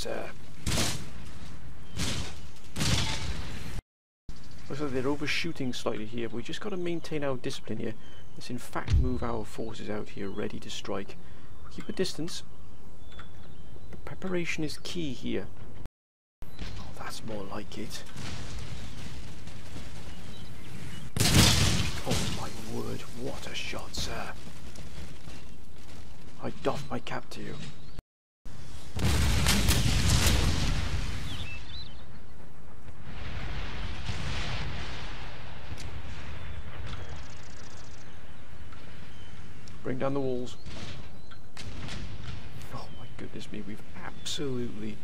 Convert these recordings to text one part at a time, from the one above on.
sir. Looks like they're overshooting slightly here, but we just got to maintain our discipline here. Let's in fact move our forces out here, ready to strike. Keep a distance. But preparation is key here. Oh, that's more like it. Oh my word, what a shot, sir. I doff my cap to you. Bring down the walls. Oh my goodness me, we've absolutely...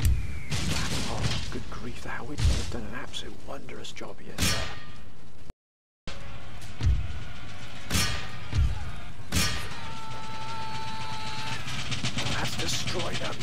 Oh, good grief, the Howitzers have done an absolute wondrous job here, sir. Let's destroy them.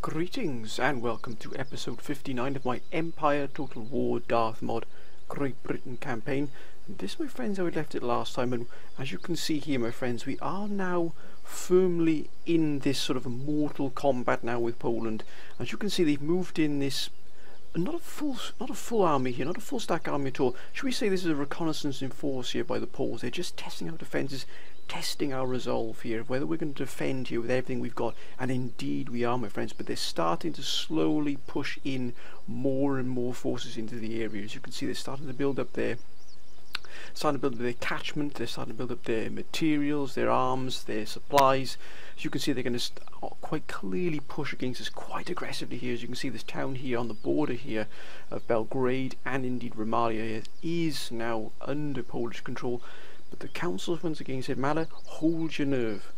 Greetings and welcome to episode 59 of my Empire Total War Darth mod Great Britain campaign. This, my friends, I left it last time, and as you can see here, my friends, we are now firmly in this sort of mortal combat now with Poland. As you can see, they've moved in this not a full army here, not a full stack army at all. Should we say this is a reconnaissance in force here by the Poles? They're just testing out defences, testing our resolve here, whether we're going to defend here with everything we've got, and indeed we are, my friends. But they're starting to slowly push in more and more forces into the area. As you can see, they're starting to build up their their catchment, they're starting to build up their materials, their arms, their supplies. As you can see, they're going to quite clearly push against us quite aggressively here. As you can see, this town here on the border here of Belgrade and indeed Romalia is now under Polish control. But the council once again said, Mala, hold your nerve.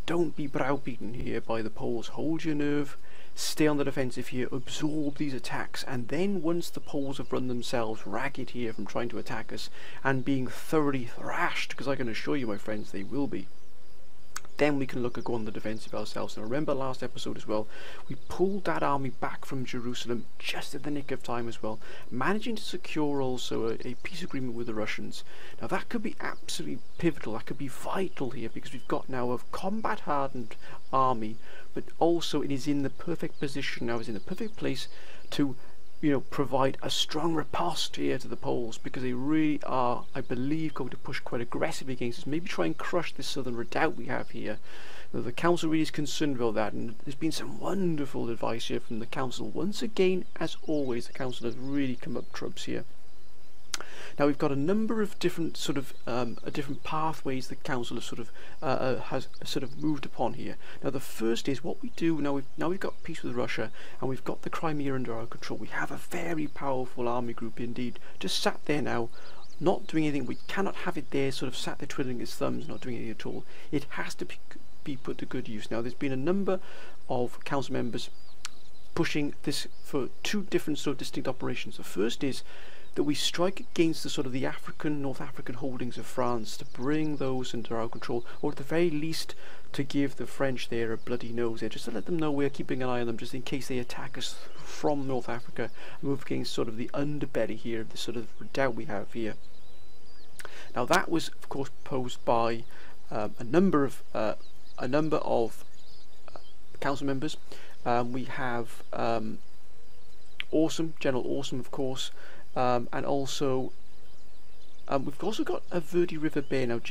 Don't be browbeaten here by the Poles. Hold your nerve. Stay on the defensive here. Absorb these attacks. And then once the Poles have run themselves ragged here from trying to attack us and being thoroughly thrashed, because I can assure you, my friends, they will be, then we can look at going on the defensive ourselves. And remember last episode as well, we pulled that army back from Jerusalem just in the nick of time as well, managing to secure also a peace agreement with the Russians. Now that could be absolutely pivotal, that could be vital here, because we've got now a combat hardened army, but also it is in the perfect position now, is in the perfect place to, you know, provide a strong riposte here to the Poles, because they really are, I believe, going to push quite aggressively against us, maybe try and crush this southern redoubt we have here. Now, the council really is concerned about that, and there's been some wonderful advice here from the council. Once again, as always, the council has really come up trumps here. Now we've got a number of different sort of different pathways the council has sort of moved upon here. Now the first is what we do now. We've got peace with Russia and we've got the Crimea under our control. We have a very powerful army group indeed, just sat there now, not doing anything. We cannot have it there sort of sat there twiddling its thumbs, not doing anything at all. It has to be put to good use. Now there's been a number of council members pushing this for two different sort of distinct operations. The first is that we strike against the sort of the North African holdings of France to bring those under our control, or at the very least to give the French there a bloody nose there, just to let them know we're keeping an eye on them, just in case they attack us from North Africa, move against sort of the underbelly here, the sort of redoubt we have here. Now that was of course posed by a number of council members. We have General Awesome, of course. And also we've also got a Verdi River Bear now.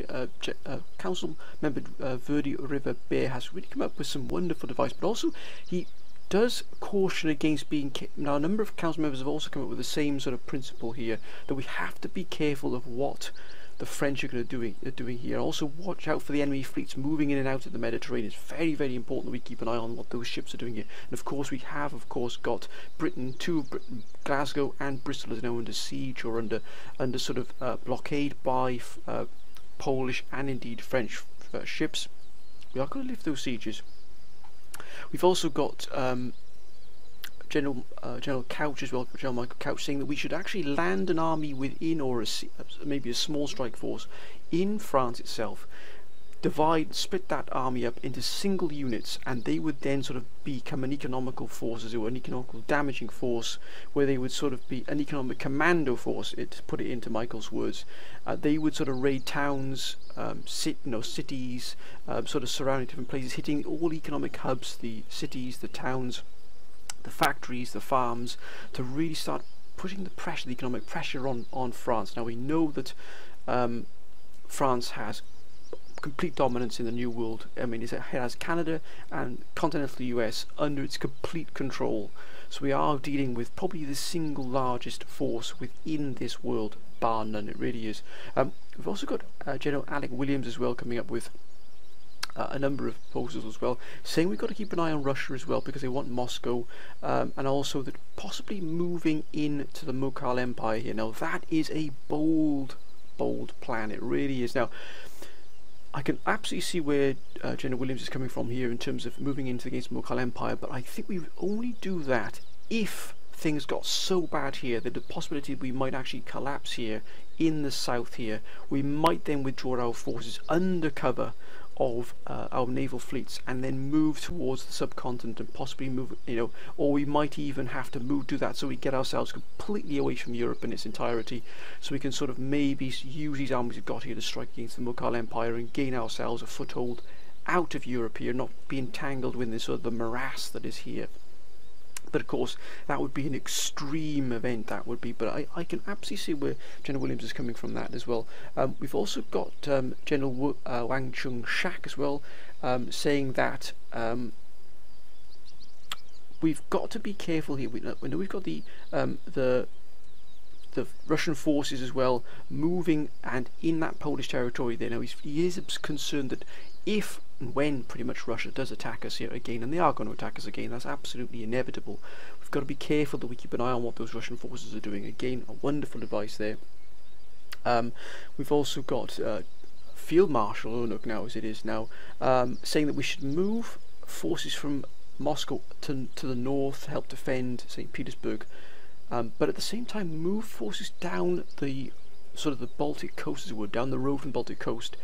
Council member Verdi River Bear has really come up with some wonderful advice, but also he does caution against being now a number of council members have also come up with the same sort of principle here, that we have to be careful of what the French are doing here. Also watch out for the enemy fleets moving in and out of the Mediterranean. It's very, very important that we keep an eye on what those ships are doing here. And of course we have got Britain, Glasgow and Bristol is now under siege or under sort of blockade by Polish and indeed French ships. We are going to lift those sieges. We've also got General Couch as well, General Michael Couch, saying that we should actually land an army within, or maybe a small strike force in France itself, split that army up into single units, and they would then sort of become an economical force, as it were, an economical damaging force, where they would sort of be an economic commando force, to put it into Michael's words. They would sort of raid towns, cities, sort of surrounding different places, hitting all economic hubs, the cities, the towns, the factories, the farms, to really start putting the economic pressure on France. Now we know that France has complete dominance in the New World. I mean, it has Canada and continental US under its complete control. So we are dealing with probably the single largest force within this world, bar none. It really is. We've also got General Alec Williams as well coming up with a number of proposals as well, saying we've got to keep an eye on Russia as well, because they want Moscow, and also that possibly moving into the Mughal Empire here. Now that is a bold plan, it really is. Now I can absolutely see where General Williams is coming from here in terms of moving into against Mughal Empire, but I think we would only do that if things got so bad here that the possibility we might actually collapse here in the south here. We might then withdraw our forces under cover of our naval fleets and then move towards the subcontinent and possibly move, or we might even have to do that so we get ourselves completely away from Europe in its entirety, so we can sort of maybe use these armies we've got here to strike against the Mughal Empire and gain ourselves a foothold out of Europe here, not be entangled with this sort of the morass that is here. But of course that would be an extreme event, that would be, but I can absolutely see where General Williams is coming from that as well. We've also got General Wang Chung Shak as well, saying that we've got to be careful here. We know we've got the Russian forces as well moving and in that Polish territory there. Now he is concerned that if and when pretty much Russia does attack us here again, and they are going to attack us again, that's absolutely inevitable, we've got to be careful that we keep an eye on what those Russian forces are doing. Again, a wonderful advice there. We've also got Field Marshal Unuk now, as it is now, saying that we should move forces from Moscow to the north to help defend St. Petersburg, but at the same time move forces down the sort of the Baltic coast, as it were, down the road from the Baltic coast,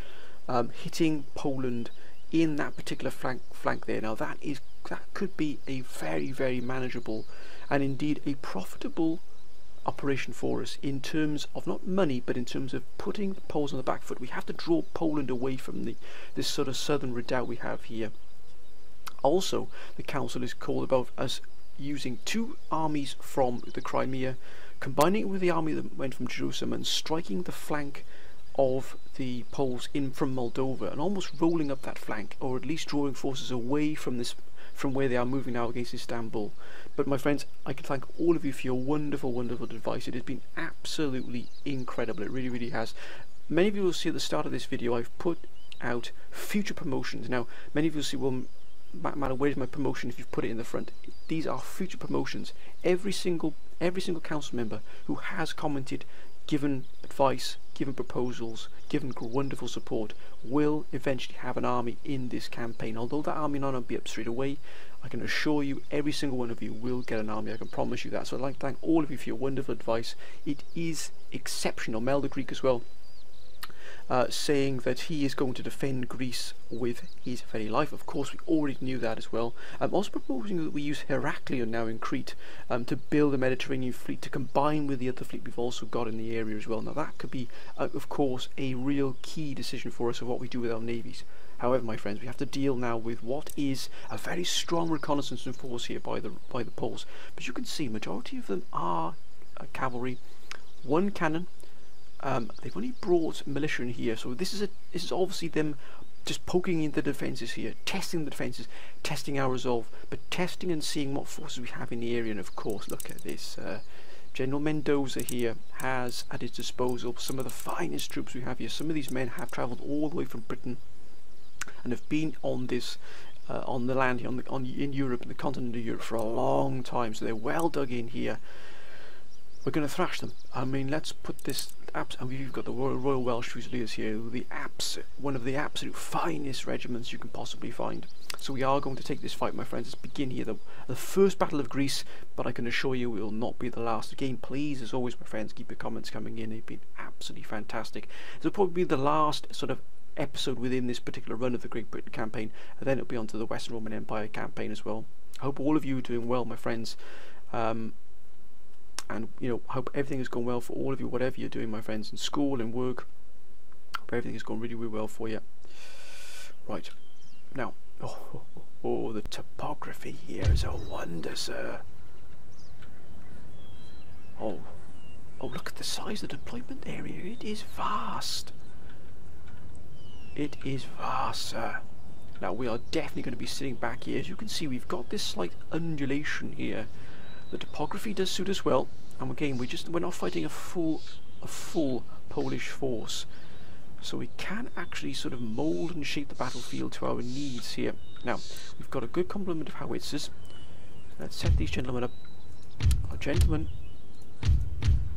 hitting Poland in that particular flank there. Now that could be a very, very manageable and indeed a profitable operation for us in terms of not money, but in terms of putting the Poles on the back foot. We have to draw Poland away from this sort of southern redoubt we have here. Also, the council is called about us using 2 armies from the Crimea, combining it with the army that went from Jerusalem and striking the flank of the Poles in from Moldova and almost rolling up that flank, or at least drawing forces away from where they are moving now against Istanbul. But my friends, I can thank all of you for your wonderful, wonderful advice. It has been absolutely incredible. It really, really has. Many of you will see at the start of this video I've put out future promotions. Now, many of you will see, well, matter where's my promotion if you've put it in the front. These are future promotions. Every single council member who has commented, given advice, given proposals, given wonderful support, will eventually have an army in this campaign. Although that army may not be up straight away, I can assure you every single one of you will get an army. I can promise you that. So I'd like to thank all of you for your wonderful advice. It is exceptional. Mel the Greek as well, saying that he is going to defend Greece with his very life. Of course, we already knew that as well. I'm also proposing that we use Heraklion now in Crete to build a Mediterranean fleet to combine with the other fleet we've also got in the area as well. Now that could be, of course, a real key decision for us of what we do with our navies. However, my friends, we have to deal now with what is a very strong reconnaissance force here by the Poles. But you can see, majority of them are cavalry, 1 cannon. They've only brought militia in here, so this is obviously them just poking into the defences here, testing the defences, testing our resolve, but testing and seeing what forces we have in the area. And of course, look at this. General Mendoza here has at his disposal some of the finest troops we have here. Some of these men have travelled all the way from Britain and have been on this on the land here, in Europe, in the continent of Europe, for a long time, so they're well dug in here. We're going to thrash them. I mean, let's put this. And we've got the Royal Welsh Fusiliers here, one of the absolute finest regiments you can possibly find. So we are going to take this fight, my friends. Let's begin here, the first battle of Greece, but I can assure you it will not be the last. Again, please, as always, my friends, keep your comments coming in. They've been absolutely fantastic. This will probably be the last sort of episode within this particular run of the Great Britain campaign, and then it'll be on to the Western Roman Empire campaign as well. I hope all of you are doing well, my friends. And hope everything is going well for all of you, whatever you're doing, my friends, in school and work. Hope everything is going really, really well for you. Right, now, the topography here is a wonder, sir. Oh, look at the size of the deployment area. It is vast. It is vast, sir. Now we are definitely going to be sitting back here. As you can see, we've got this slight undulation here. The topography does suit us well, and again, we're not fighting a full Polish force, so we can actually sort of mould and shape the battlefield to our needs here. Now we've got a good complement of howitzers. Let's set these gentlemen up. Our gentlemen,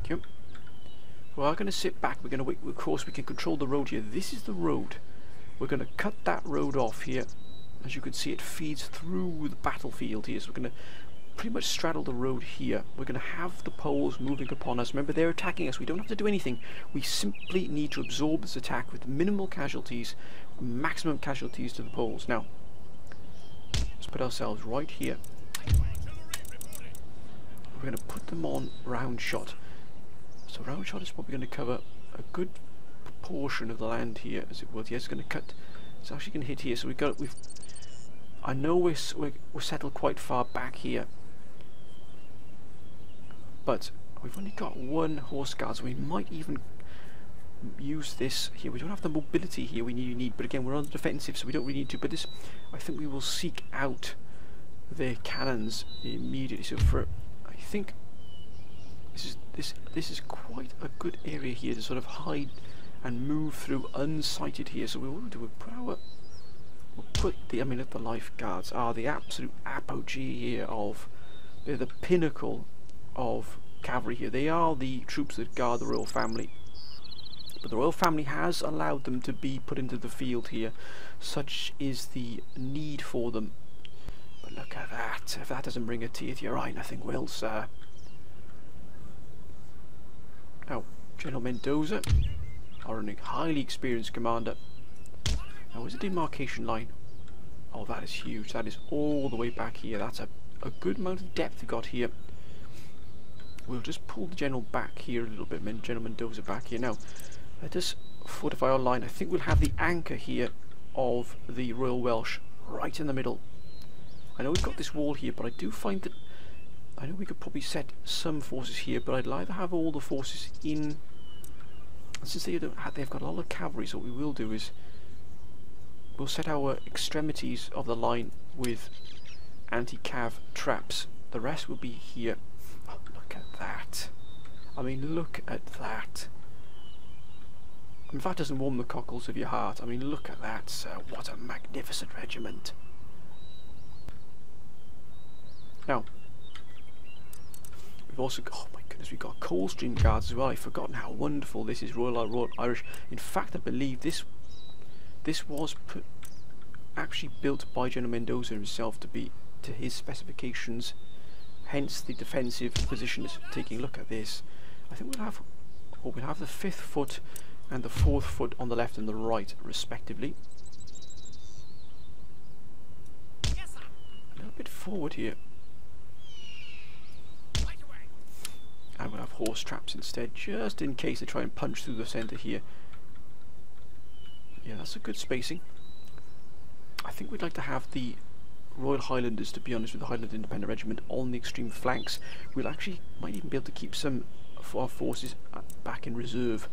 we are going to sit back. We're going to wait. Of course, we can control the road here. This is the road. We're going to cut that road off here. As you can see, it feeds through the battlefield here, so we're going to pretty much straddle the road here. We're going to have the Poles moving upon us. Remember, they're attacking us. We don't have to do anything. We simply need to absorb this attack with minimal casualties, maximum casualties to the Poles. Now, let's put ourselves right here. We're going to put them on round shot. So round shot is probably going to cover a good proportion of the land here, as it was. Yes, it's going to cut. It's actually going to hit here. So I know we're settled quite far back here, but we've only got 1 horse guard, so we might even use this here. We don't have the mobility here we need, but again, we're on the defensive, so we don't really need to. But this, I think we will seek out their cannons immediately. So I think this is quite a good area here to sort of hide and move through unsighted here. So we will do. I mean, the Life Guards are the absolute apogee here they're the pinnacle of cavalry here. They are the troops that guard the royal family. But the royal family has allowed them to be put into the field here. Such is the need for them. But look at that. If that doesn't bring a tear to your eye, nothing will, sir. Now, General Mendoza, our highly experienced commander. Now, where's the demarcation line? Oh, that is huge. That is all the way back here. That's a good amount of depth we got here. We'll just pull the general back here a little bit. General Mendoza back here. Now, let us fortify our line. I think we'll have the anchor here of the Royal Welsh right in the middle. I know we've got this wall here, but I do find that I know we could probably set some forces here, but I'd like to have all the forces in. Since they've got a lot of cavalry, so what we will do is we'll set our extremities of the line with anti-cav traps. The rest will be here. Oh, look at that. I mean, look at that. I mean, if that doesn't warm the cockles of your heart, I mean, look at that, sir. What a magnificent regiment. Now, we've also got, oh my goodness, we've got Coldstream Guards as well. I've forgotten how wonderful this is, Royal Irish. In fact, I believe this was actually built by General Mendoza himself to be to his specifications. Hence, the defensive position is taking a look at this. I think we'll have the 5th foot and the 4th foot on the left and the right, respectively. A little bit forward here. And we'll have horse traps instead, just in case they try and punch through the centre here. Yeah, that's a good spacing. I think we'd like to have the Royal Highlanders, to be honest, with the Highland Independent Regiment on the extreme flanks. We'll actually might even be able to keep some of our forces back in reserve,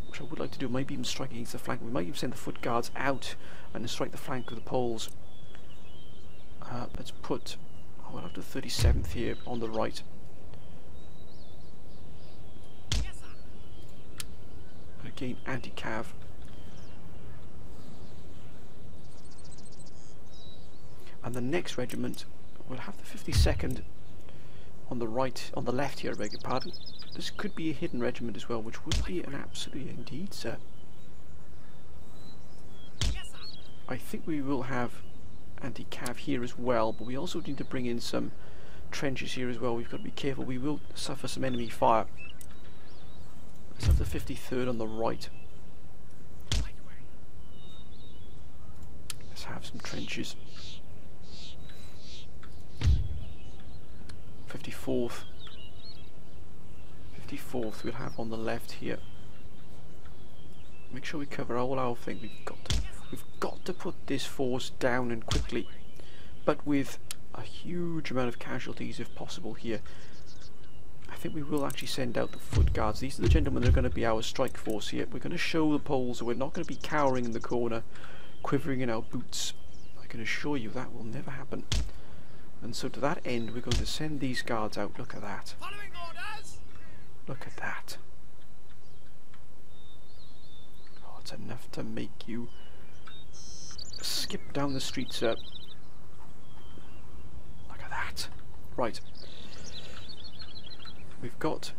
which I would like to do. Maybe even strike against the flank. We might even send the foot guards out and strike the flank of the Poles. Let's put, we'll have the 37th here on the right. Again, anti-cav. And the next regiment will have the 52nd on the right, on the left here, I beg your pardon. This could be a hidden regiment as well, which would be an absolutely indeed, sir. I think we will have anti-cav here as well, but we also need to bring in some trenches here as well. We've got to be careful. We will suffer some enemy fire. Let's have the 53rd on the right. Let's have some trenches. 54th we'll have on the left here. Make sure we cover all our things. We've got to put this force down and quickly, but with a huge amount of casualties if possible here. I think we will actually send out the foot guards. These are the gentlemen that are going to be our strike force here. We're going to show the Poles that we're not going to be cowering in the corner, quivering in our boots. I can assure you that will never happen. And so to that end, we're going to send these guards out. Look at that. Following orders. Look at that. Oh, it's enough to make you skip down the street, sir. Look at that. Right. We've got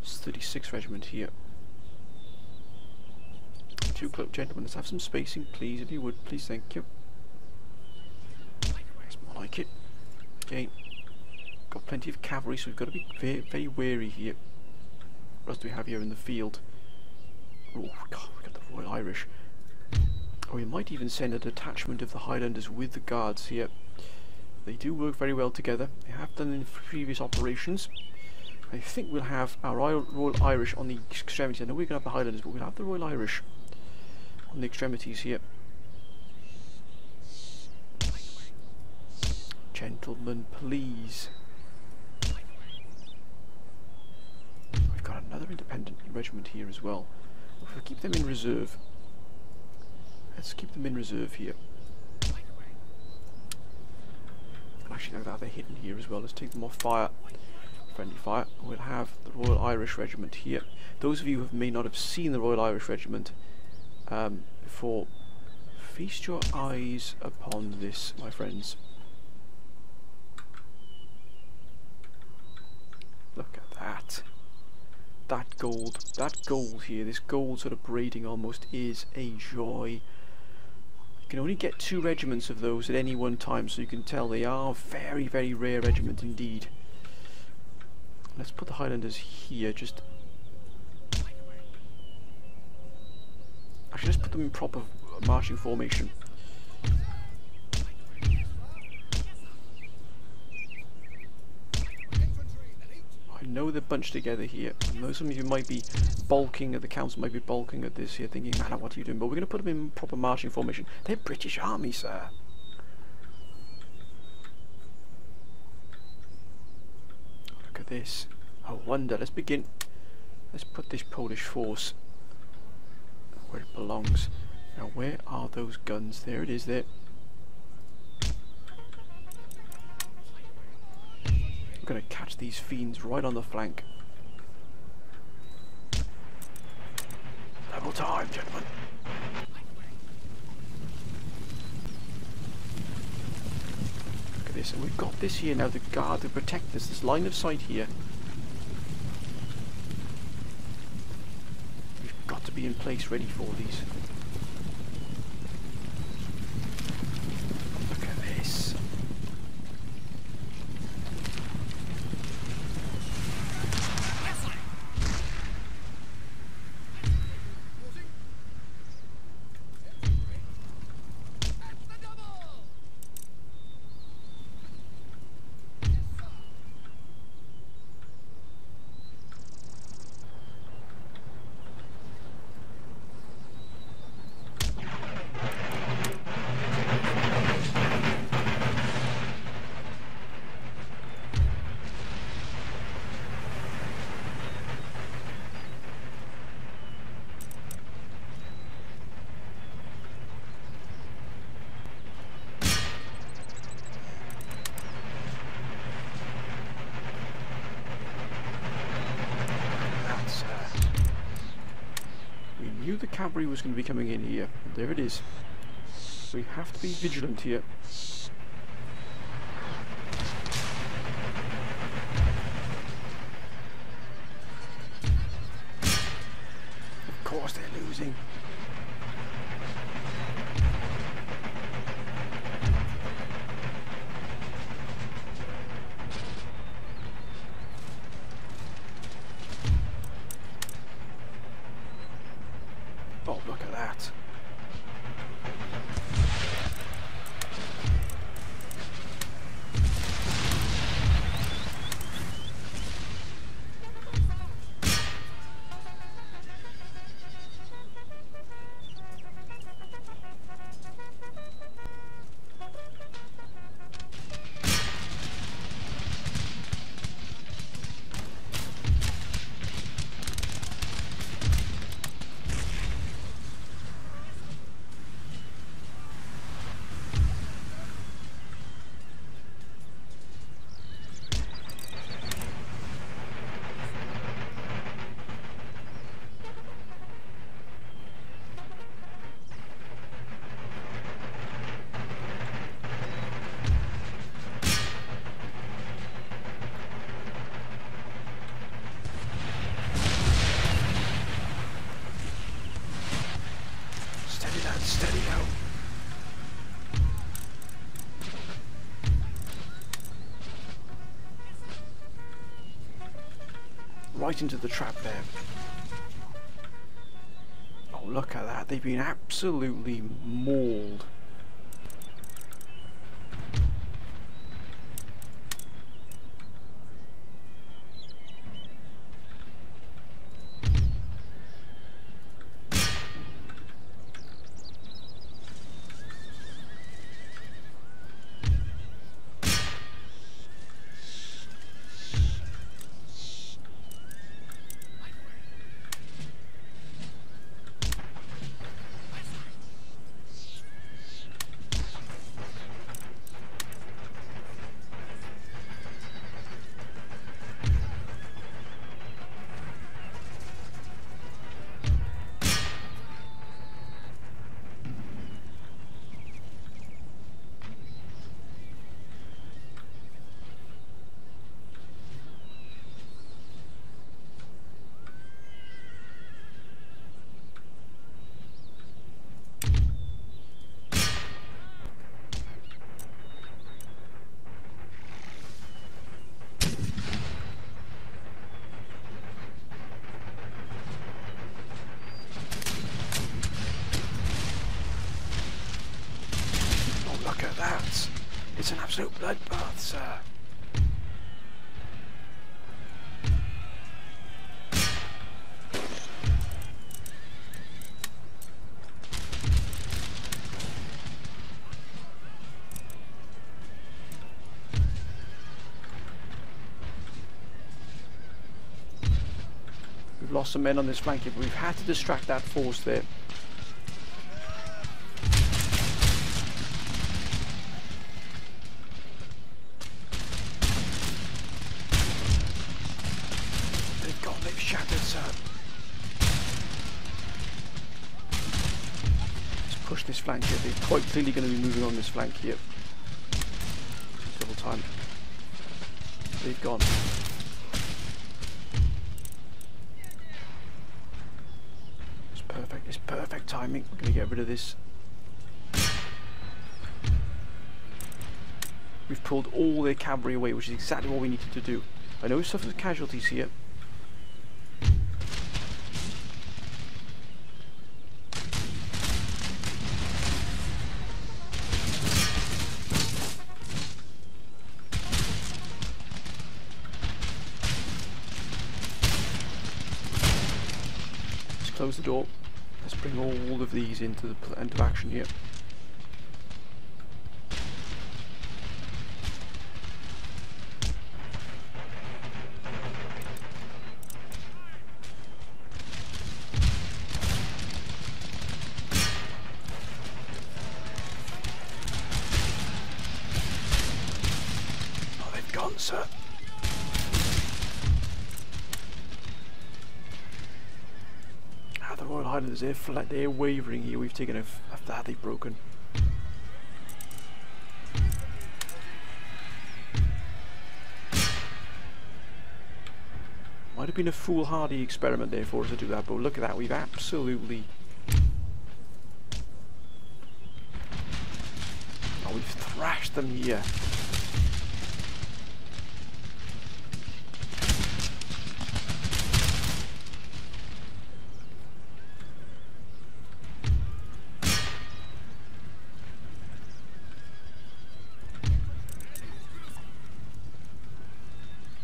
36th Regiment here. Two cloak gentlemen, let's have some spacing, please, if you would. Please, thank you. That's more like it. Again, got plenty of cavalry, so we've got to be very, very wary here. What else do we have here in the field? Oh God, we've got the Royal Irish. Or we might even send a detachment of the Highlanders with the guards here. They do work very well together. They have done in previous operations. I think we'll have our Royal Irish on the extremities. I know we're going to have the Highlanders, but we'll have the Royal Irish on the extremities here. Gentlemen, please. We've got another independent regiment here as well. We'll keep them in reserve. Let's keep them in reserve here. Actually, now that they're hidden here as well, let's take them off fire. Friendly fire. We'll have the Royal Irish Regiment here. Those of you who may not have seen the Royal Irish Regiment before, feast your eyes upon this, my friends. Look at that. that gold here, this gold sort of braiding almost, is a joy. You can only get 2 regiments of those at any one time, so you can tell they are very, very rare regiment indeed. Let's put the Highlanders here, just... Actually, let's put them in proper marching formation. I know they're bunched together here. I know some of you might be bulking at the council, might be bulking at this here, thinking, man, what are you doing? But we're going to put them in proper marching formation. They're British Army, sir. Look at this. Oh, wonder. Let's begin. Let's put this Polish force where it belongs. Now, where are those guns? There it is, there. I'm going to catch these fiends right on the flank. Double time, gentlemen. Look at this, and we've got this here now to guard, to protect this line of sight here. We've got to be in place ready for these. Look at this. The cavalry was going to be coming in here. There it is. So we have to be vigilant here. Of course they're losing. Oh, look at that. Steady now. Right into the trap there. Oh, look at that. They've been absolutely mauled. It's an absolute bloodbath, sir. We've lost some men on this flank here, but we've had to distract that force there. They've shattered, sir. Let's push this flank here. They're quite clearly going to be moving on this flank here. Double time. They've gone. It's perfect. It's perfect timing. We're going to get rid of this. We've pulled all their cavalry away, which is exactly what we needed to do. I know we suffered casualties here. Let's close the door. Let's bring all of these into the into action here. Sir. The Royal Highlanders, they're wavering here. We've taken after that they've broken. Might have been a foolhardy experiment there for us to do that, but look at that, we've absolutely... Oh, we've thrashed them here.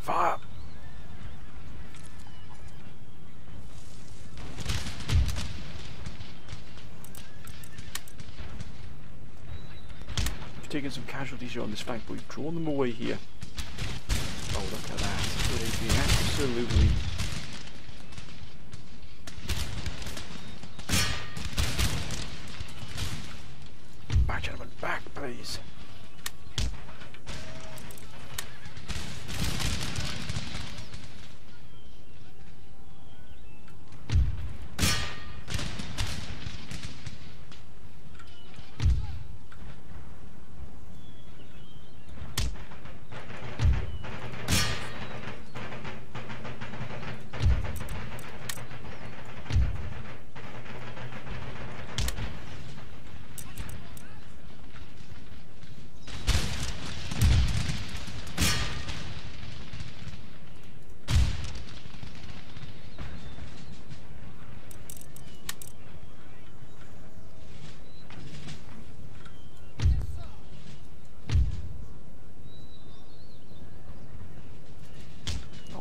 Fire! We've taken some casualties here on this flank, but we've drawn them away here. Oh, look at that. They've been absolutely... Back, gentlemen, back, please.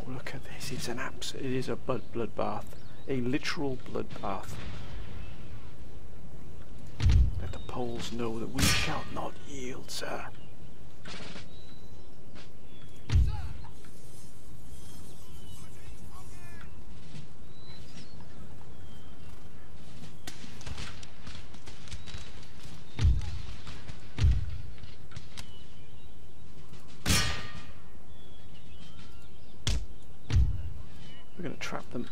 Look at this, it's an it is a bloodbath, a literal bloodbath. Let the Poles know that we shall not yield, sir. We're going to trap them.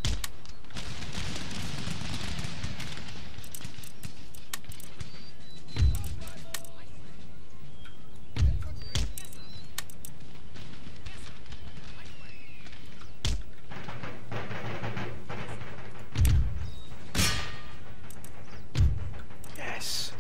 Yes.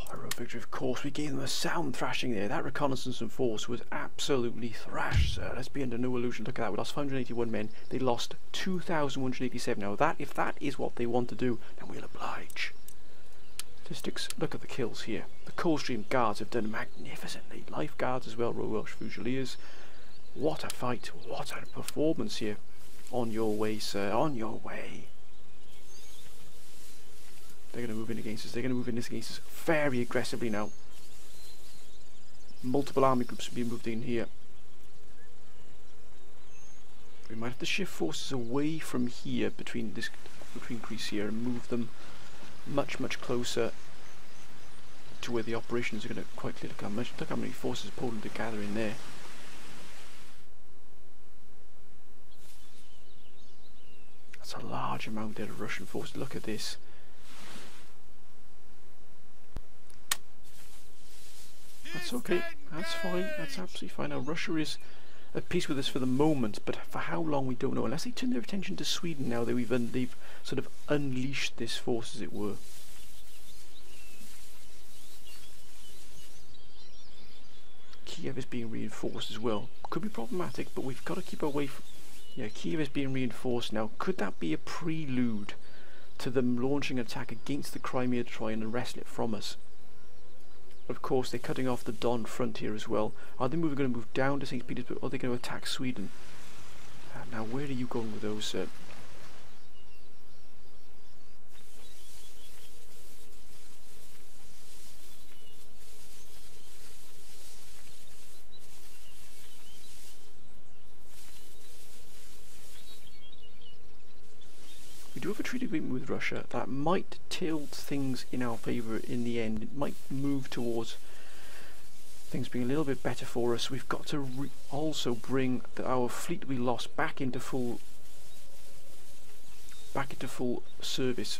Hero victory, of course. We gave them a sound thrashing there. That reconnaissance and force was absolutely thrashed, sir. Let's be under no illusion. Look at that. We lost 581 men. They lost 2,187. Now, if that is what they want to do, then we'll oblige. Statistics, look at the kills here. The Coldstream Guards have done magnificently. Life Guards as well, Royal Welsh Fusiliers. What a fight, what a performance here. On your way, sir, on your way. They're going to move in against us, they're going to move in against us very aggressively now. Multiple army groups being moved in here. We might have to shift forces away from here, between Greece here, and move them much closer to where the operations are going to quite clearly come. Look how many forces Poland are gathering there. That's a large amount there of Russian forces. Look at this. That's okay, that's fine, that's absolutely fine. Now Russia is at peace with us for the moment, but for how long we don't know. Unless they turn their attention to Sweden now, they've sort of unleashed this force, as it were. Kiev is being reinforced as well. Could be problematic, but we've got to keep away from... Yeah, Kiev is being reinforced now. Could that be a prelude to them launching an attack against the Crimea to try and wrestle it from us? Of course, they're cutting off the Don frontier as well. Are they going to move down to St. Petersburg, or are they going to attack Sweden? Now, where are you going with those? We do have a treaty agreement with Russia that might tilt things in our favour in the end. It might move towards things being a little bit better for us. We've got to also bring our fleet we lost back into full service.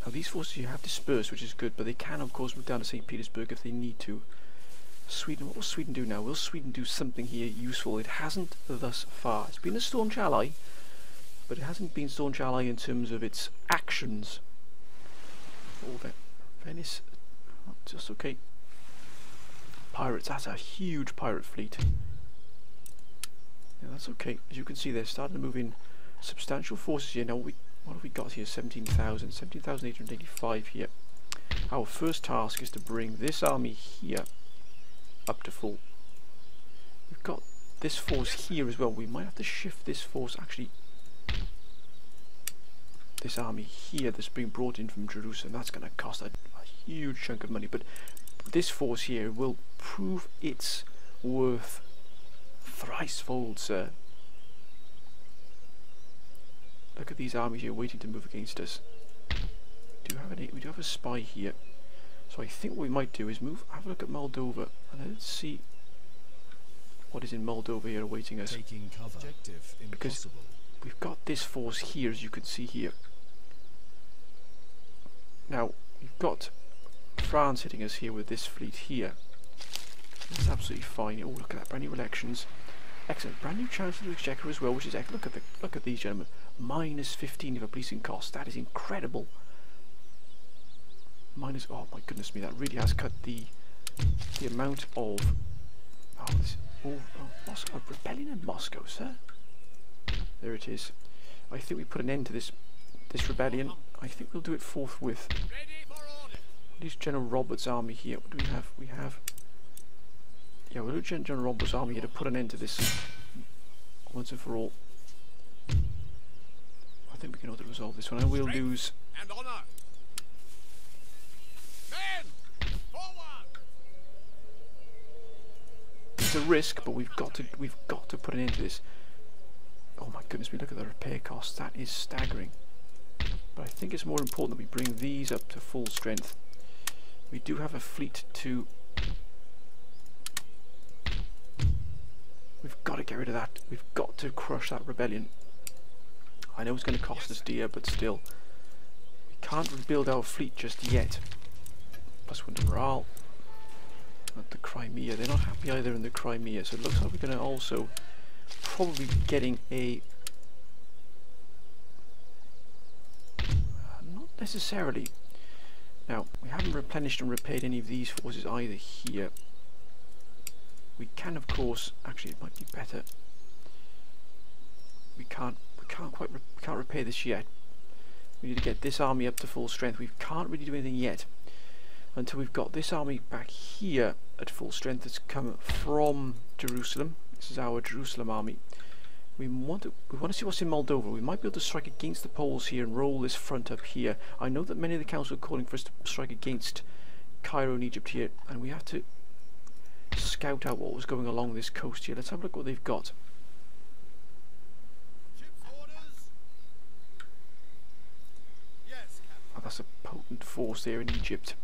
Now these forces you have dispersed, which is good, but they can of course move down to St. Petersburg if they need to. Sweden, what will Sweden do now? Will Sweden do something here useful? It hasn't thus far. It's been a staunch ally, but it hasn't been staunch ally in terms of its actions. Oh, Venice, just okay. Pirates, that's a huge pirate fleet. Yeah, that's okay. As you can see, they're starting to move in substantial forces here. Now, what have we got here? 17,885 here. Our first task is to bring this army here up to full. We've got this force here as well. We might have to shift this force, actually, this army here that's being brought in from Jerusalem. That's going to cost a huge chunk of money, but this force here will prove its worth thricefold, sir. Look at these armies here waiting to move against us. We do have a spy here, so I think what we might do is have a look at Moldova, and let's see what is in Moldova here awaiting us. Taking cover. Because we've got this force here, as you can see here. Now we've got France hitting us here with this fleet here. That's absolutely fine. Oh, look at that, brand new elections. Excellent, brand new Chancellor of the Exchequer as well, which is excellent. Look at these gentlemen. -15 of policing costs. That is incredible. Oh my goodness me, that really has cut the amount of Moscow, rebellion in Moscow, sir. There it is. I think we put an end to this rebellion. I think we'll do it forthwith. What is General Roberts' army here? What do we have? Yeah, we'll do General Roberts' army here to put an end to this once and for all. I think we can auto resolve this one, and we'll lose. It's a risk, but we've got to put an end to this. Oh my goodness me, look at the repair costs. That is staggering. But I think it's more important that we bring these up to full strength. We do have a fleet to... We've got to get rid of that. We've got to crush that rebellion. I know it's going to cost us dear, but still. We can't rebuild our fleet just yet. Plus winter morale. At the Crimea. They're not happy either in the Crimea, so it looks like we're going to also probably be getting a... not necessarily. Now, we haven't replenished and repaired any of these forces either here. We can, of course, actually it might be better. We can't repair this yet. We need to get this army up to full strength. We can't really do anything yet until we've got this army back here at full strength that's come from Jerusalem. This is our Jerusalem army. We want to see what's in Moldova. We might be able to strike against the Poles here and roll this front up here. I know that many of the council are calling for us to strike against Cairo and Egypt here, and we have to scout out what was going along this coast here. Let's have a look what they've got. Oh, that's a potent force there in Egypt.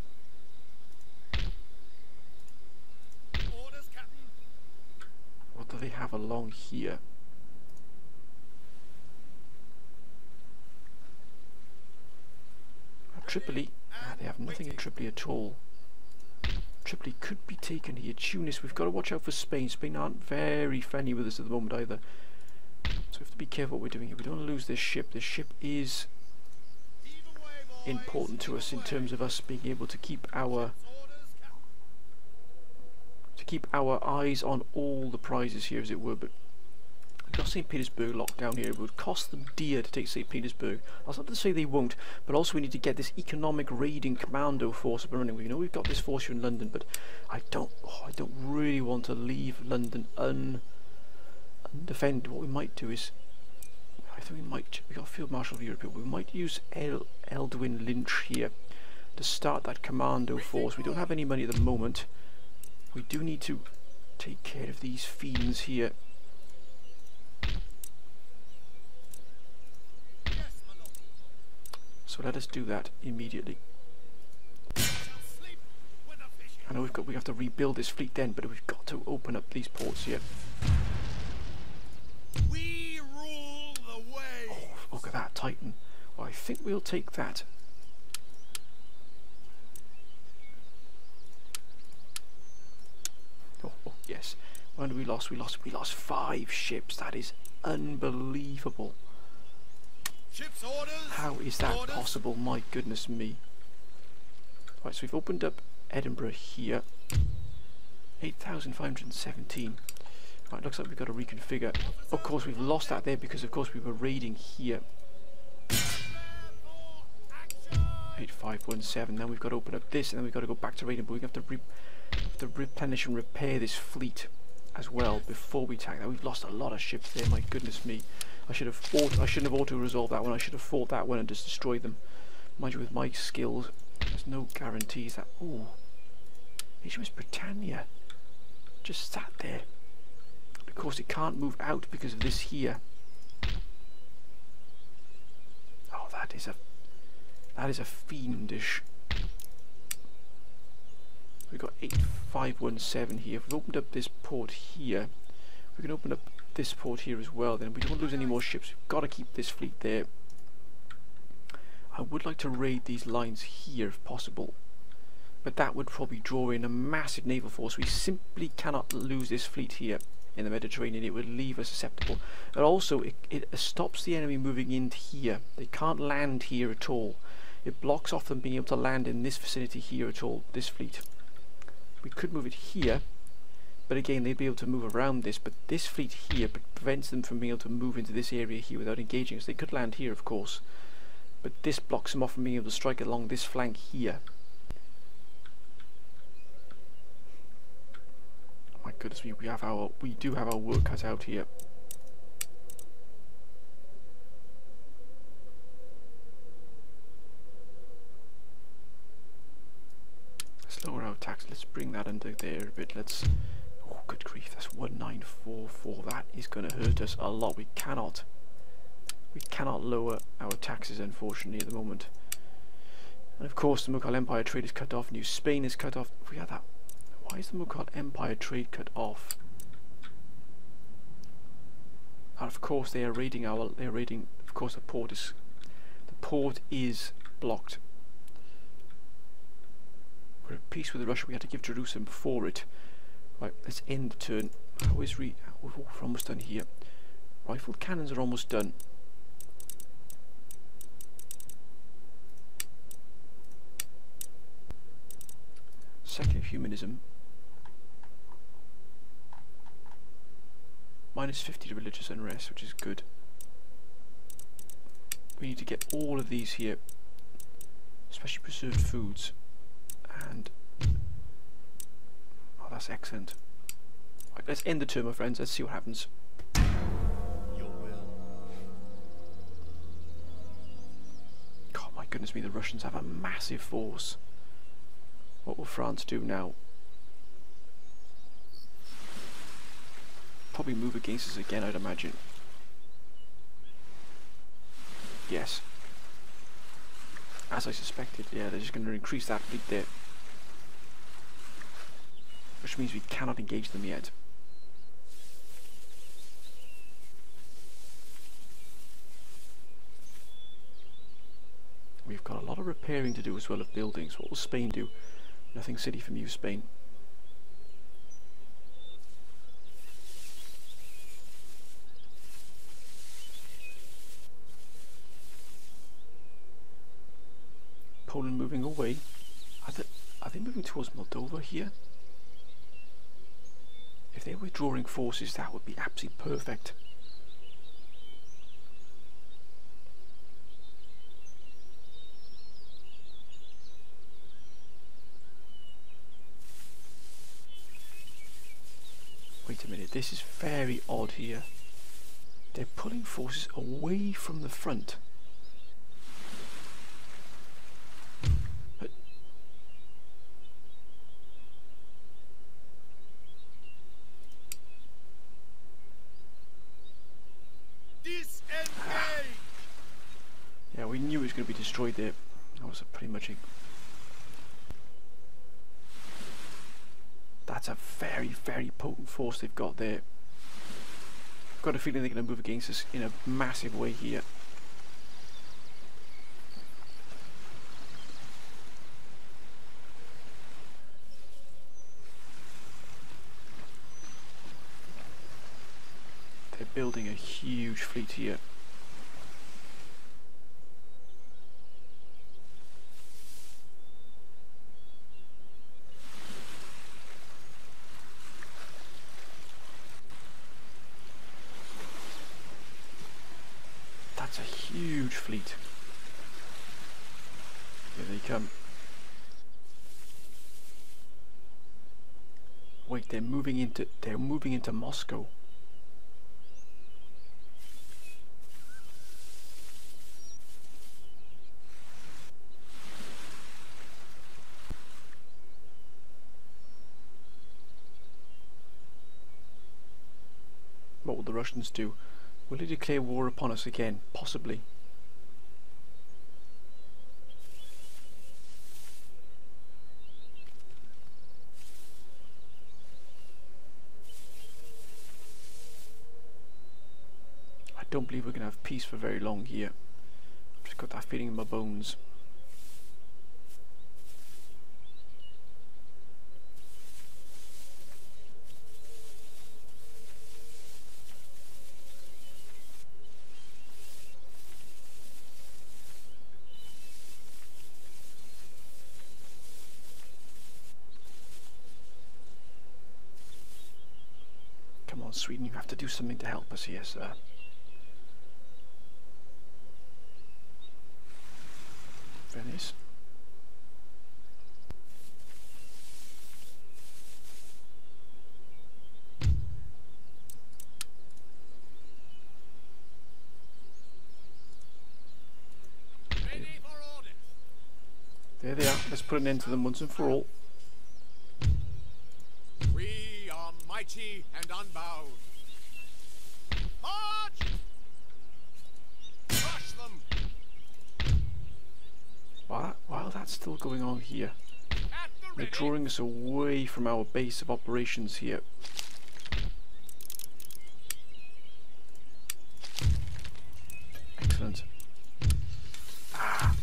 What do they have along here? Tripoli, they have nothing in Tripoli at all. Tripoli could be taken here. Tunis, we've got to watch out for Spain. Spain aren't very friendly with us at the moment either. So we have to be careful what we're doing here. We don't want to lose this ship. This ship is important to us in terms of us being able to keep our eyes on all the prizes here, as it were. But we've got St. Petersburg locked down here. It would cost them dear to take St. Petersburg. That's not to say they won't, but also we need to get this economic raiding commando force up and running. We know we've got this force here in London, but I don't really want to leave London undefended. What we might do is, I think we got Field Marshal of Europe here. We might use Eldwin Lynch here to start that commando force. We don't have any money at the moment. We do need to take care of these fiends here. So let us do that immediately. I know we have to rebuild this fleet then, but we've got to open up these ports here. We rule the way. Oh, look at that Titan. Well, I think we'll take that. Oh yes. When did we lost? We lost 5 ships. That is unbelievable. Ship's orders. How is that possible? My goodness me. Right, so we've opened up Edinburgh here. 8,517. Right, looks like we've got to reconfigure. Of course, we've lost that there because, of course, we were raiding here. 8517. Then we've got to open up this, and then we've got to go back to raiding. But we have to replenish and repair this fleet as well before we attack that. We've lost a lot of ships there. My goodness me. I shouldn't have auto-resolved that one. I should have fought that one and just destroyed them. Mind you, with my skills, there's no guarantees that... Ooh. HMS Britannia just sat there. Of course, it can't move out because of this here. Oh, that is a fiendish... We've got 8517 here. If we've opened up this port here, we can open up this port here as well. Then we don't lose any more ships. We've got to keep this fleet there. I would like to raid these lines here if possible, but that would probably draw in a massive naval force. We simply cannot lose this fleet here in the Mediterranean. It would leave us susceptible. And also it stops the enemy moving into here. They can't land here at all. It blocks off them being able to land in this vicinity here at all, this fleet. We could move it here, but again they'd be able to move around this, but this fleet here prevents them from being able to move into this area here without engaging us. They could land here, of course, but this blocks them off from being able to strike along this flank here. Oh my goodness me, we do have our work cut out here. Lower our tax. Let's bring that under there a bit. Oh, good grief, that's 1944. That is going to hurt us a lot. We cannot lower our taxes, unfortunately, at the moment. And of course, the Mughal Empire trade is cut off. New Spain is cut off. We had that. Why is the Mughal Empire trade cut off? And of course, they are raiding our. They are raiding. Of course, the port is blocked. We're at peace with Russia. We had to give Jerusalem before it. Right, let's end the turn. We're almost done here. Rifled cannons are almost done. Secular humanism. -50 to religious unrest, which is good. We need to get all of these here, especially preserved foods. And oh, that's excellent. Right, let's end the turn, my friends. Let's see what happens. Your will. God, my goodness me, the Russians have a massive force. What will France do now? Probably move against us again, I'd imagine. Yes. As I suspected, yeah, they're just going to increase that fleet there. Which means we cannot engage them yet. We've got a lot of repairing to do as well of buildings. What will Spain do? Nothing silly from you, Spain. Poland moving away. Are they moving towards Moldova here? If they're withdrawing forces, that would be absolutely perfect. Wait a minute, this is very odd here. They're pulling forces away from the front. Disengage! Yeah, we knew it was going to be destroyed there. That was pretty much a... That's a very, very potent force they've got there. I've got a feeling they're going to move against us in a massive way here. They're building a huge fleet here. That's a huge fleet. Here they come. Wait, they're moving into Moscow. What will the Russians do? Will they declare war upon us again? Possibly. I don't believe we're going to have peace for very long here. I've just got that feeling in my bones. Come on, Sweden, you have to do something to help us here, sir. Venice. Ready for orders. There they are. Let's put an end to them once and for all. We are mighty and unbowed. March! Crush them! While that's still going on here, At the they're ready! drawing us away from our base of operations here. Excellent. Ah.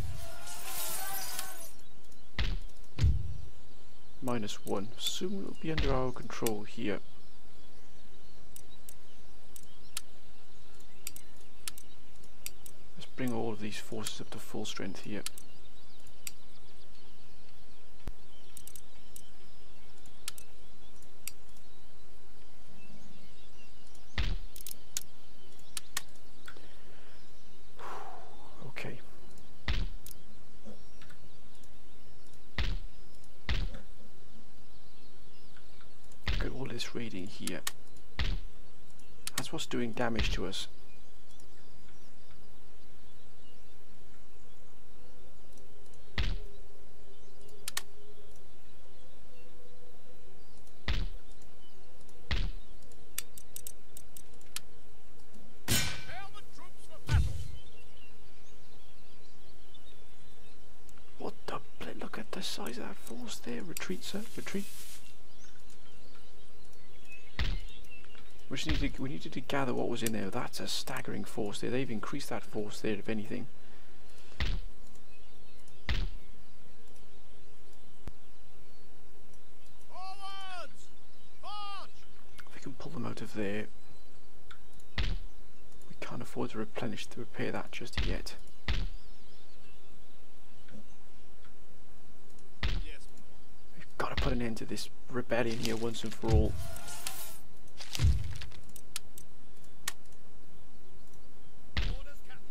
-1. Soon it'll be under our control here. Let's bring all of these forces up to full strength here. this raiding here. That's what's doing damage to us. Prepare the troops for battle. What the look at the size of that force there. Retreat, sir, retreat. We needed to gather what was in there. That's a staggering force there. They've increased that force there, if anything. Forwards! March! If we can pull them out of there. We can't afford to repair that just yet. Yes, We've got to put an end to this rebellion here once and for all. orders, Captain.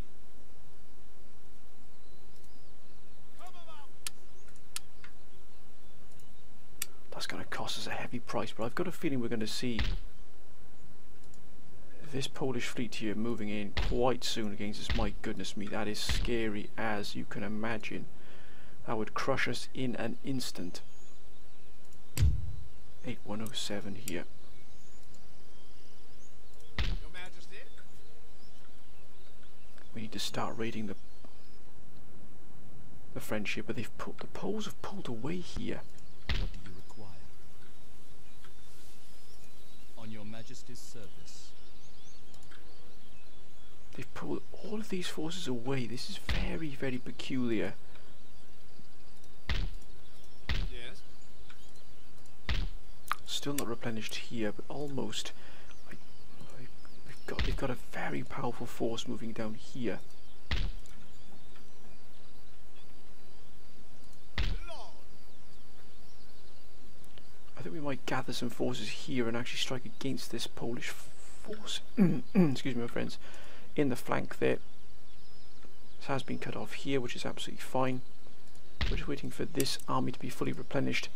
Come about. That's going to cost us a heavy price, but I've got a feeling we're going to see this Polish fleet here moving in quite soon against us. My goodness me, that is scary as you can imagine. That would crush us in an instant. 8107 here. Your Majesty. We need to start raiding the French ship, but the Poles have pulled away here. What do you require? On your Majesty's service. They've pulled all of these forces away. This is very, very peculiar. Yes. Still not replenished here, but almost. They've got a very powerful force moving down here. Lord. I think we might gather some forces here and actually strike against this Polish force. Excuse me, my friends. In the flank there. This has been cut off here, which is absolutely fine. We're just waiting for this army to be fully replenished.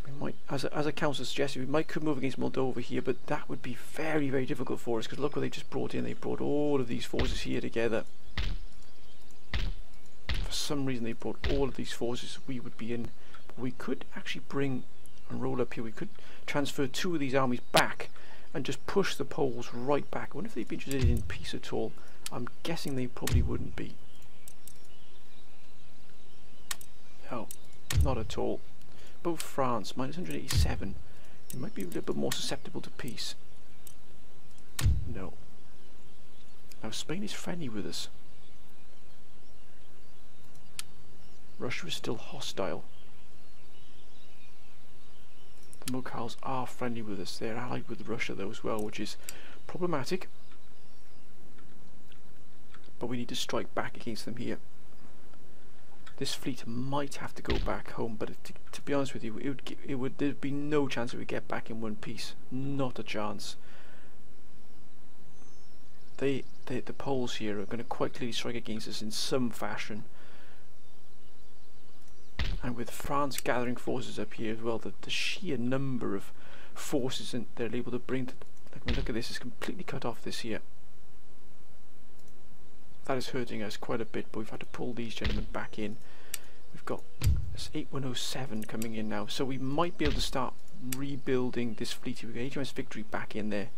We might, as a council suggested, we might could move against Moldova here, but that would be very, very difficult for us, because look what they just brought in. They brought all of these forces here together. For some reason they brought all of these forces. We would be in, but we could actually bring and roll up here. We could transfer 2 of these armies back and just push the Poles right back. I wonder if they'd be interested in peace at all. I'm guessing they probably wouldn't be. No, not at all. Both France, minus 187. It might be a little bit more susceptible to peace. No. Now Spain is friendly with us. Russia is still hostile. The Mughals are friendly with us. They're allied with Russia though as well, which is problematic. But we need to strike back against them here. This fleet might have to go back home, but to be honest with you, there'd be no chance that we get back in one piece. Not a chance. The Poles here are going to quite clearly strike against us in some fashion. And with France gathering forces up here as well, the sheer number of forces they're able to bring to, look at this, is completely cut off this here. That is hurting us quite a bit, but we've had to pull these gentlemen back in. We've got this 8107 coming in now, so we might be able to start rebuilding this fleet. We've got HMS Victory back in there.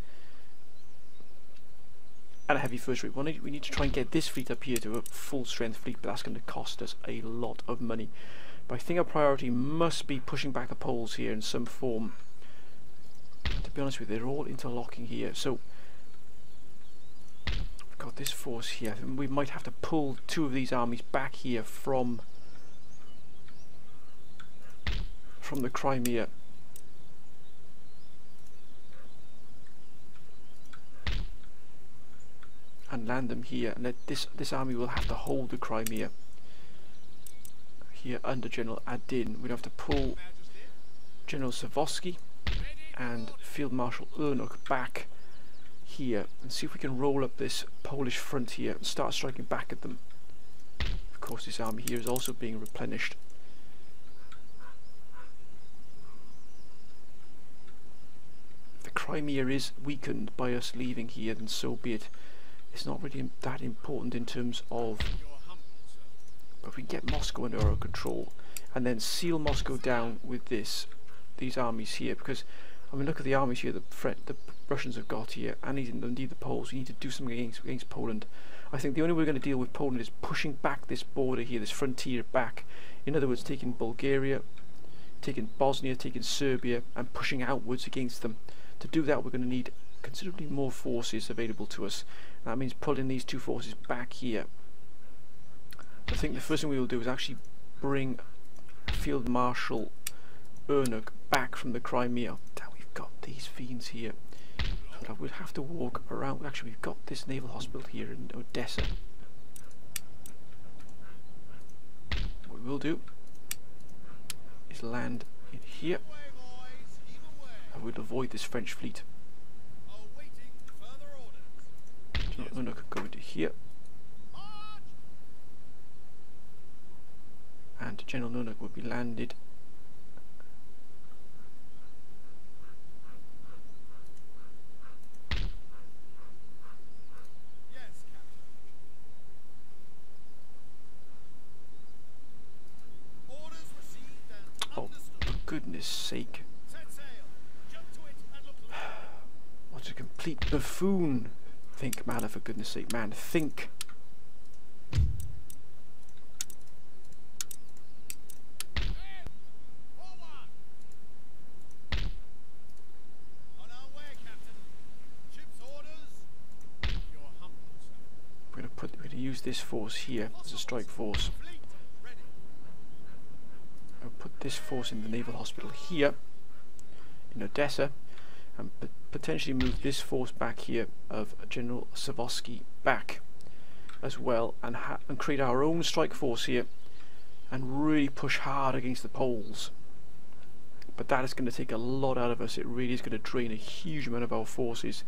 And a heavy first rate. We need to try and get this fleet up here to a full strength fleet, but that's going to cost us a lot of money. But I think our priority must be pushing back the Poles here in some form. To be honest with you, they're all interlocking here, so we've got this force here. We might have to pull 2 of these armies back here from the Crimea. And land them here, and this army will have to hold the Crimea here under General Adin. We'd have to pull General Savorsky and Field Marshal Ernuk back here and see if we can roll up this Polish front here and start striking back at them. Of course, this army here is also being replenished. Crimea is weakened by us leaving here, then so be it. It's not really that important in terms of, Your humble servant. but if we get Moscow under our control and then seal Moscow down with these armies here, because I mean, look at the armies here the Russians have got here, and indeed the Poles. We need to do something against Poland. I think the only way we're going to deal with Poland is pushing back this border here, this frontier back. In other words, taking Bulgaria, taking Bosnia, taking Serbia, and pushing outwards against them. To do that, we're going to need considerably more forces available to us. That means pulling these two forces back here. I think the first thing we will do is actually bring Field Marshal Ernuk back from the Crimea. Now we've got these fiends here, so we'll have to walk around. Actually, we've got this naval hospital here in Odessa. What we will do is land in here, Away, boys, heave away. and we'll avoid this French fleet. Awaiting further orders. General Ernuk could go into here, March! and General Ernuk will be landed Yes, Captain. Orders received and Oh, understood. for goodness sake. Set sail. Jump to it and look alive. What a complete buffoon. Think, man, for goodness sake, man, think. Forward! On our way, Captain. Ship's orders. Your humble servant. We're going to use this force here as a strike force. Fleet ready. I'll put this force in the naval hospital here in Odessa, and potentially move this force back here of General Savosky back as well, and create our own strike force here and really push hard against the Poles. But that is going to take a lot out of us. It really is going to drain a huge amount of our forces.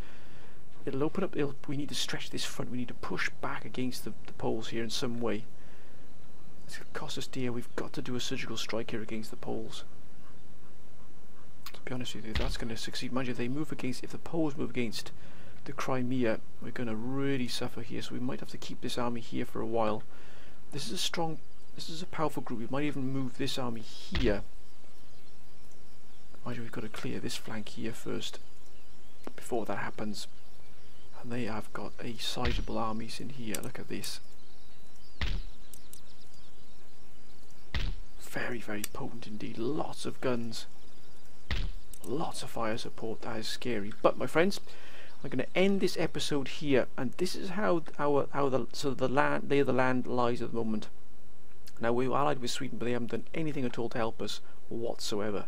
It'll open up, we need to stretch this front, we need to push back against the Poles here in some way. It's going to cost us dear. We've got to do a surgical strike here against the Poles. To be honest with you, that's going to succeed. Mind you, if the Poles move against the Crimea, we're going to really suffer here, so we might have to keep this army here for a while. This is a powerful group. We might even move this army here. Mind you, we've got to clear this flank here first before that happens. And they have got a sizable armies in here. Look at this. Very, very potent indeed. Lots of guns. Lots of fire support. That is scary. But my friends, I'm going to end this episode here, and this is how the lay of the land lies at the moment. Now, we're allied with Sweden, but they haven't done anything at all to help us whatsoever.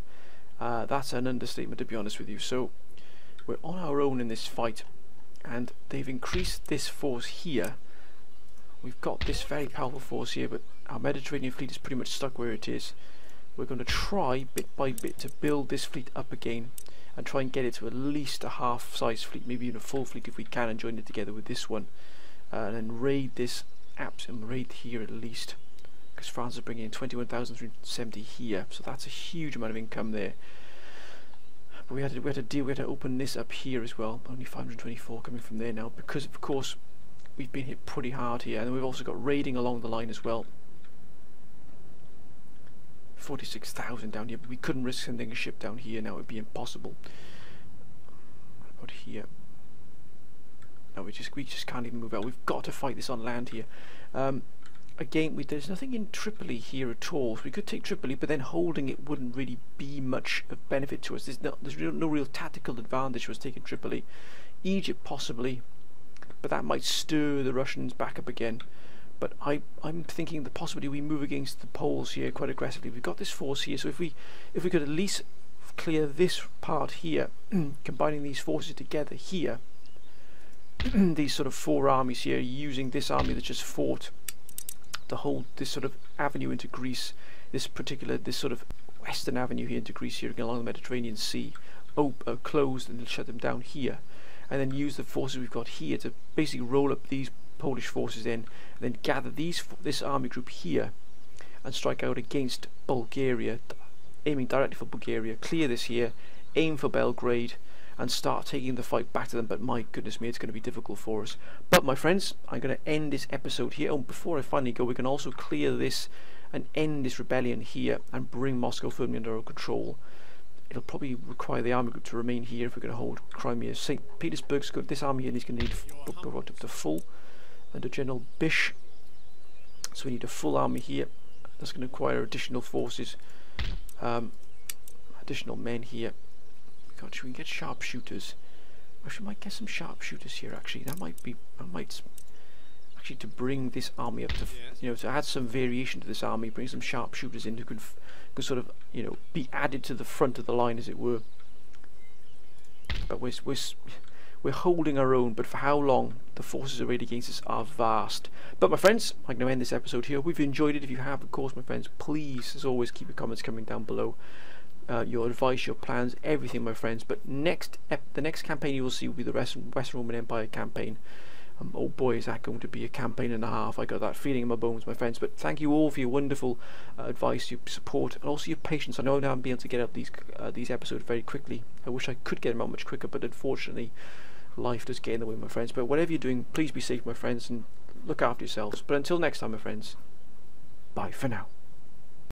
That's an understatement, to be honest with you. So we're on our own in this fight, and they've increased this force here. We've got this very powerful force here, but our Mediterranean fleet is pretty much stuck where it is. We're going to try bit by bit to build this fleet up again and try and get it to at least a half-size fleet, maybe even a full fleet if we can, and join it together with this one, and then raid this and raid here at least, because France is bringing in 21,370 here, so that's a huge amount of income there. But we had to open this up here as well. Only 524 coming from there now, because of course we've been hit pretty hard here, and we've also got raiding along the line as well. 46,000 down here, but we couldn't risk sending a ship down here now. It would be impossible. What about here? No, we just can't even move out. We've got to fight this on land here. Again, there's nothing in Tripoli here at all. So we could take Tripoli, but then holding it wouldn't really be much of benefit to us. There's no real tactical advantage to us taking Tripoli. Egypt possibly, but that might stir the Russians back up again. But I'm thinking the possibility we move against the Poles here quite aggressively. We've got this force here, so if we could at least clear this part here, combining these forces together here, these sort of four armies here, using this army that just fought to hold this sort of avenue into Greece, this sort of western avenue here into Greece here along the Mediterranean Sea, closed and shut them down here, and then use the forces we've got here to basically roll up these Polish forces in, and then gather this army group here and strike out against Bulgaria, aiming directly for Bulgaria, clear this here, aim for Belgrade, and start taking the fight back to them, but my goodness me, it's going to be difficult for us. But my friends, I'm going to end this episode here. Oh, before I finally go, we can also clear this and end this rebellion here and bring Moscow firmly under our control. It'll probably require the army group to remain here if we're going to hold Crimea. St. Petersburg's got this army here, and he's going to need go right up to full under General Bish. So we need a full army here. That's going to require additional forces, additional men here. God, should we get sharpshooters? Actually, we might get some sharpshooters here. Actually, that might actually to bring this army up to, you know, to add some variation to this army, bring some sharpshooters in who could sort of, you know, be added to the front of the line, as it were. But we're holding our own, but for how long? The forces arrayed against us are vast. But my friends, I'm going to end this episode here. We've enjoyed it. If you have, of course, my friends, please, as always, keep your comments coming down below. Your advice, your plans, everything, my friends. But the next campaign you will see will be the Western Roman Empire campaign. Oh boy, is that going to be a campaign and a half. I got that feeling in my bones, my friends. But thank you all for your wonderful advice, your support, and also your patience. I know I haven't been able to get out these episodes very quickly. I wish I could get them out much quicker, but unfortunately, life does get in the way, my friends. But whatever you're doing, please be safe, my friends, and look after yourselves. But until next time, my friends, bye for now.